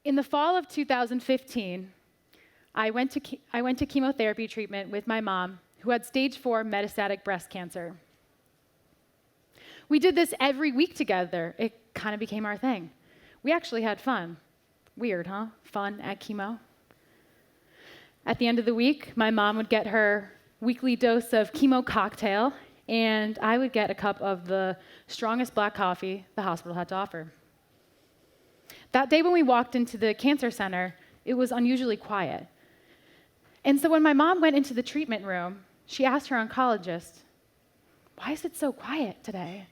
In the fall of 2015, I went to chemotherapy treatment with my mom, who had stage 4 metastatic breast cancer. We did this every week together. It kind of became our thing. We actually had fun. Weird, huh? Fun at chemo. At the end of the week, my mom would get her weekly dose of chemo cocktail, and I would get a cup of the strongest black coffee the hospital had to offer. That day when we walked into the cancer center, it was unusually quiet. And so when my mom went into the treatment room, she asked her oncologist, "Why is it so quiet today?"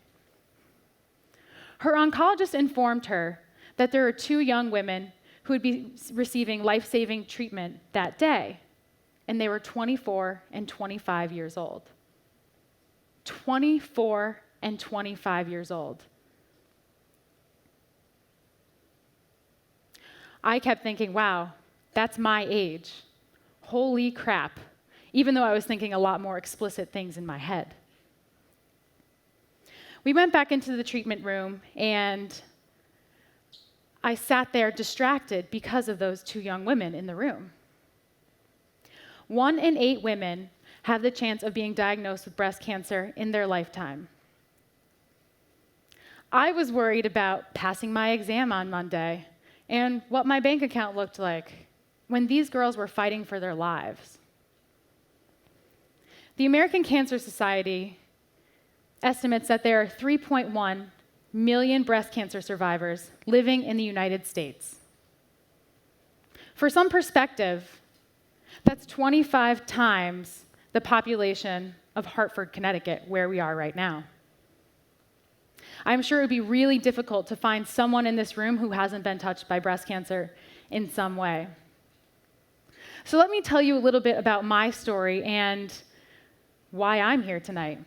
Her oncologist informed her that there are 2 young women who would be receiving life-saving treatment that day, and they were 24 and 25 years old. 24 and 25 years old. I kept thinking, wow, that's my age. Holy crap, even though I was thinking a lot more explicit things in my head. We went back into the treatment room, and I sat there distracted because of those 2 young women in the room. 1 in 8 women have the chance of being diagnosed with breast cancer in their lifetime. I was worried about passing my exam on Monday and what my bank account looked like when these girls were fighting for their lives. The American Cancer Society estimates that there are 3.1 million breast cancer survivors living in the United States. For some perspective, that's 25 times the population of Hartford, Connecticut, where we are right now. I'm sure it would be really difficult to find someone in this room who hasn't been touched by breast cancer in some way. So let me tell you a little bit about my story and why I'm here tonight.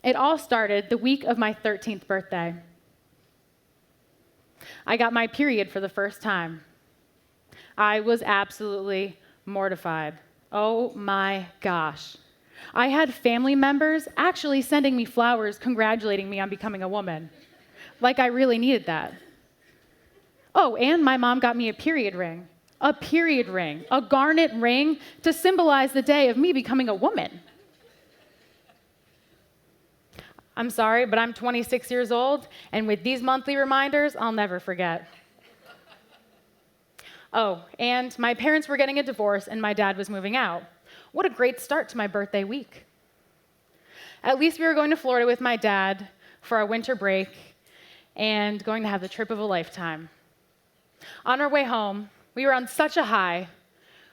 It all started the week of my 13th birthday. I got my period for the first time. I was absolutely mortified. Oh my gosh. I had family members actually sending me flowers congratulating me on becoming a woman. Like I really needed that. Oh, and my mom got me a period ring. A period ring. A garnet ring to symbolize the day of me becoming a woman. I'm sorry, but I'm 26 years old, and with these monthly reminders, I'll never forget. Oh, and my parents were getting a divorce, and my dad was moving out. What a great start to my birthday week. At least we were going to Florida with my dad for our winter break and going to have the trip of a lifetime. On our way home, we were on such a high.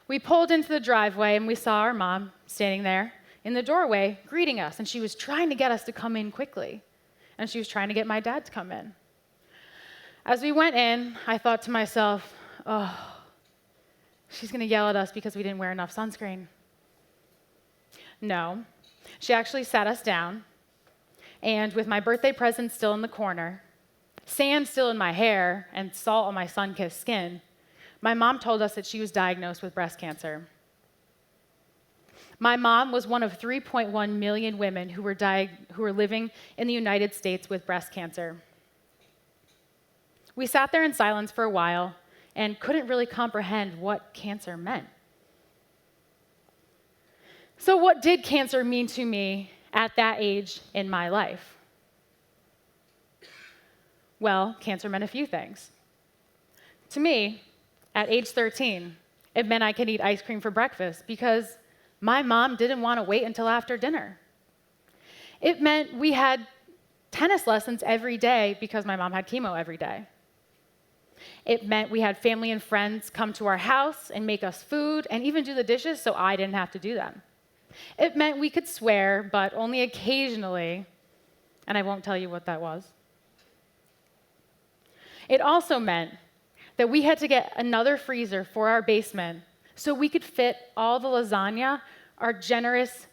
We pulled into the driveway, and we saw our mom standing there in the doorway greeting us, and she was trying to get us to come in quickly, and she was trying to get my dad to come in. As we went in, I thought to myself, oh, she's going to yell at us because we didn't wear enough sunscreen. No, she actually sat us down, and with my birthday present still in the corner, sand still in my hair, and salt on my sun-kissed skin, my mom told us that she was diagnosed with breast cancer. My mom was one of 3.1 million women who were living in the United States with breast cancer. We sat there in silence for a while and couldn't really comprehend what cancer meant. So what did cancer mean to me at that age in my life? Well, cancer meant a few things. To me, at age 13, it meant I could eat ice cream for breakfast because my mom didn't want to wait until after dinner. It meant we had tennis lessons every day because my mom had chemo every day. It meant we had family and friends come to our house and make us food and even do the dishes so I didn't have to do them. It meant we could swear, but only occasionally, and I won't tell you what that was. It also meant that we had to get another freezer for our basement so we could fit all the lasagna our generous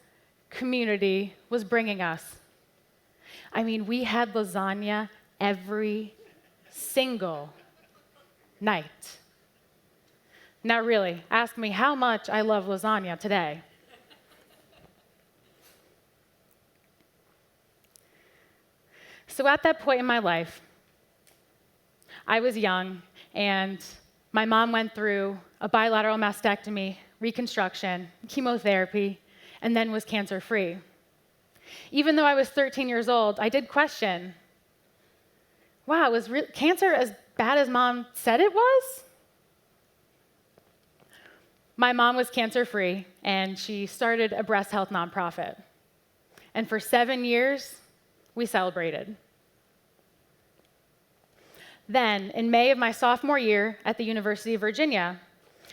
community was bringing us. I mean, we had lasagna every single night. Now really, ask me how much I love lasagna today. So at that point in my life, I was young, and my mom went through a bilateral mastectomy, reconstruction, chemotherapy, and then was cancer-free. Even though I was 13 years old, I did question, wow, was cancer as bad as Mom said it was? My mom was cancer-free, and she started a breast health nonprofit. And for 7 years, we celebrated. Then, in May of my sophomore year at the University of Virginia,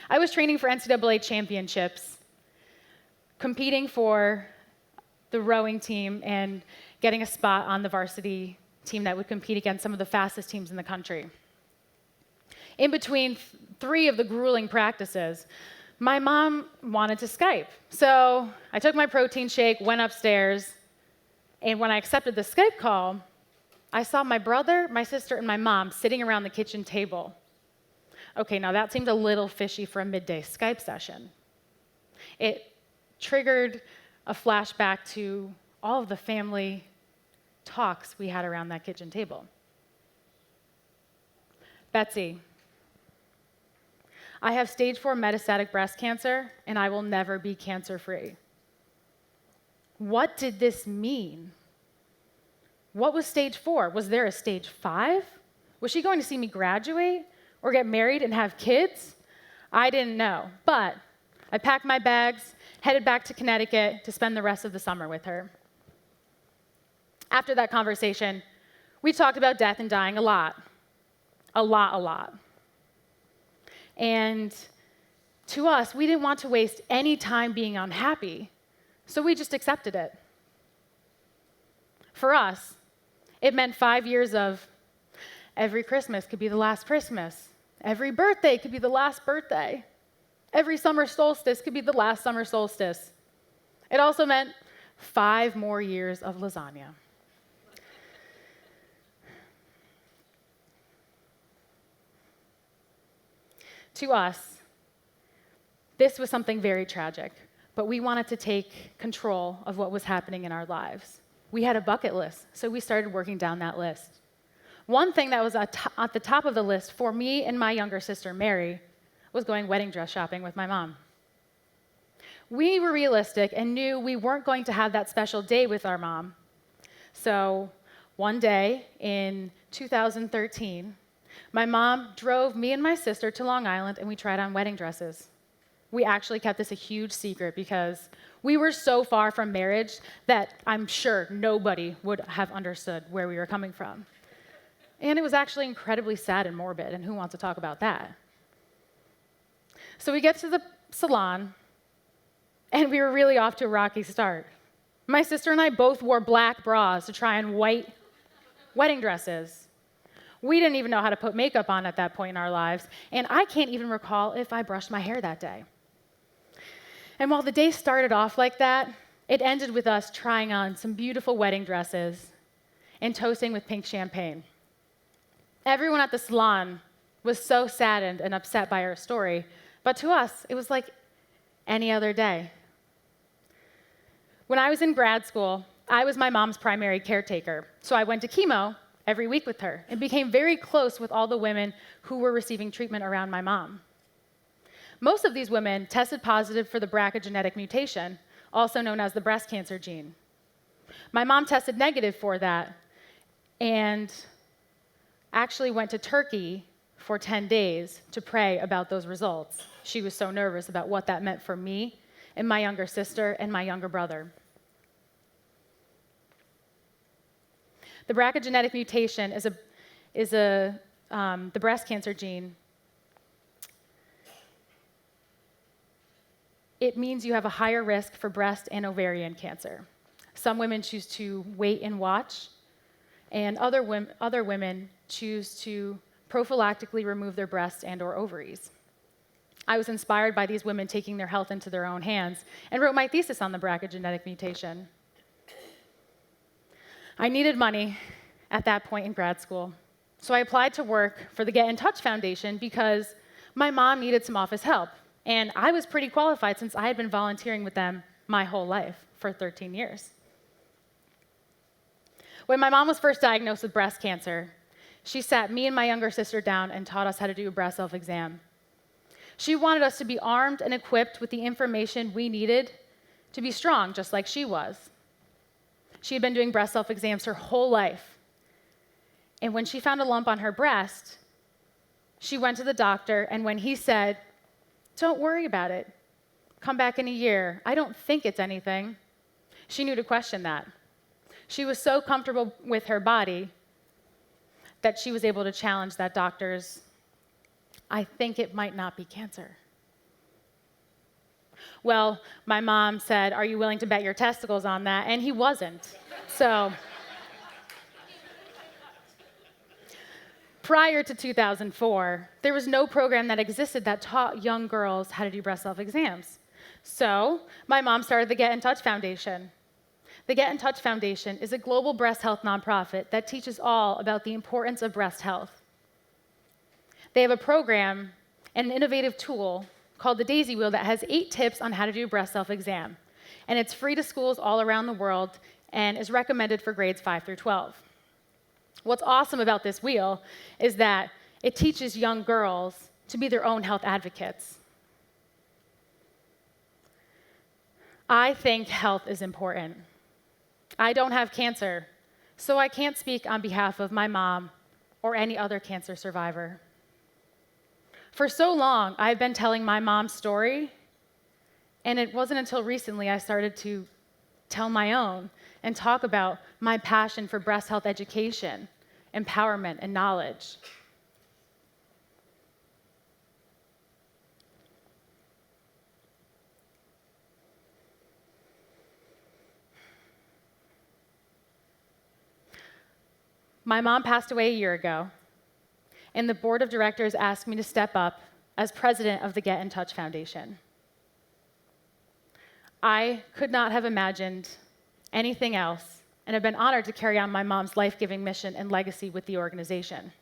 I was training for NCAA championships, competing for the rowing team and getting a spot on the varsity team that would compete against some of the fastest teams in the country. In between 3 of the grueling practices, my mom wanted to Skype. So I took my protein shake, went upstairs, and when I accepted the Skype call, I saw my brother, my sister, and my mom sitting around the kitchen table. Okay, now that seemed a little fishy for a midday Skype session. It triggered a flashback to all of the family talks we had around that kitchen table. Betsy, I have stage 4 metastatic breast cancer, and I will never be cancer-free. What did this mean? What was stage 4? Was there a stage 5? Was she going to see me graduate or get married and have kids? I didn't know, but I packed my bags, headed back to Connecticut to spend the rest of the summer with her. After that conversation, we talked about death and dying a lot. A lot. And to us, we didn't want to waste any time being unhappy, so we just accepted it. For us, it meant 5 years of every Christmas could be the last Christmas. Every birthday could be the last birthday. Every summer solstice could be the last summer solstice. It also meant 5 more years of lasagna. To us, this was something very tragic, but we wanted to take control of what was happening in our lives. We had a bucket list, so we started working down that list. One thing that was at the top of the list for me and my younger sister, Mary, was going wedding dress shopping with my mom. We were realistic and knew we weren't going to have that special day with our mom. So one day in 2013, my mom drove me and my sister to Long Island, and we tried on wedding dresses. We actually kept this a huge secret because we were so far from marriage that I'm sure nobody would have understood where we were coming from. And it was actually incredibly sad and morbid, and who wants to talk about that? So we get to the salon, and we were really off to a rocky start. My sister and I both wore black bras to try on white wedding dresses. We didn't even know how to put makeup on at that point in our lives, and I can't even recall if I brushed my hair that day. And while the day started off like that, it ended with us trying on some beautiful wedding dresses and toasting with pink champagne. Everyone at the salon was so saddened and upset by our story, but to us, it was like any other day. When I was in grad school, I was my mom's primary caretaker, so I went to chemo every week with her and became very close with all the women who were receiving treatment around my mom. Most of these women tested positive for the BRCA genetic mutation, also known as the breast cancer gene. My mom tested negative for that and actually went to Turkey for 10 days to pray about those results. She was so nervous about what that meant for me and my younger sister and my younger brother. The BRCA genetic mutation is the breast cancer gene. It means you have a higher risk for breast and ovarian cancer. Some women choose to wait and watch, and other women choose to prophylactically remove their breasts and or ovaries. I was inspired by these women taking their health into their own hands and wrote my thesis on the BRCA genetic mutation. I needed money at that point in grad school, so I applied to work for the InTouch Foundation because my mom needed some office help, and I was pretty qualified since I had been volunteering with them my whole life for 13 years. When my mom was first diagnosed with breast cancer, she sat me and my younger sister down and taught us how to do a breast self-exam. She wanted us to be armed and equipped with the information we needed to be strong, just like she was. She had been doing breast self-exams her whole life. And when she found a lump on her breast, she went to the doctor, and when he said, "Don't worry about it. Come back in a year. I don't think it's anything," she knew to question that. She was so comfortable with her body that she was able to challenge that doctor's, "I think it might not be cancer." Well, my mom said, "Are you willing to bet your testicles on that?" And he wasn't. So prior to 2004, there was no program that existed that taught young girls how to do breast self-exams. So my mom started the InTouch Foundation. The InTouch Foundation is a global breast health nonprofit that teaches all about the importance of breast health. They have a program and an innovative tool called the Daisy Wheel that has 8 tips on how to do a breast self-exam. And it's free to schools all around the world and is recommended for grades 5 through 12. What's awesome about this wheel is that it teaches young girls to be their own health advocates. I think health is important. I don't have cancer, so I can't speak on behalf of my mom or any other cancer survivor. For so long, I've been telling my mom's story, and it wasn't until recently I started to tell my own and talk about my passion for breast health education, empowerment, and knowledge. My mom passed away a year ago, and the board of directors asked me to step up as president of the InTouch Foundation. I could not have imagined anything else, and have been honored to carry on my mom's life-giving mission and legacy with the organization.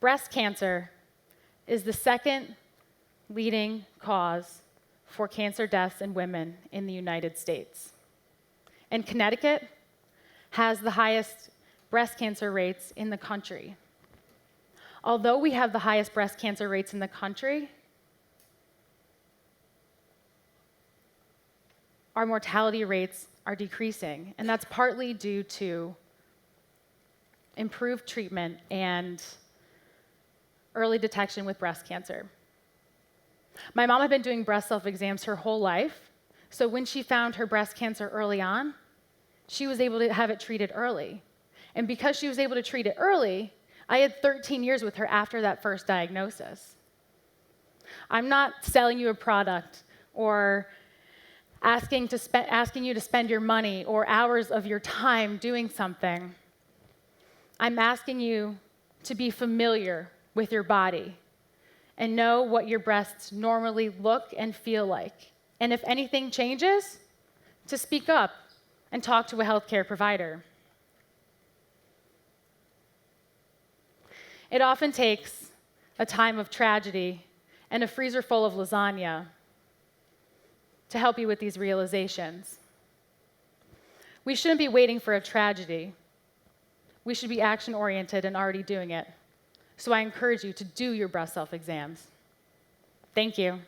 Breast cancer is the second leading cause for cancer deaths in women in the United States. And Connecticut has the highest breast cancer rates in the country. Although we have the highest breast cancer rates in the country, our mortality rates are decreasing, and that's partly due to improved treatment and early detection with breast cancer. My mom had been doing breast self-exams her whole life, so when she found her breast cancer early on, she was able to have it treated early. And because she was able to treat it early, I had 13 years with her after that first diagnosis. I'm not selling you a product or asking you to spend your money or hours of your time doing something. I'm asking you to be familiar with your body and know what your breasts normally look and feel like. And if anything changes, to speak up and talk to a healthcare provider. It often takes a time of tragedy and a freezer full of lasagna to help you with these realizations. We shouldn't be waiting for a tragedy. We should be action-oriented and already doing it. So I encourage you to do your breast self-exams. Thank you.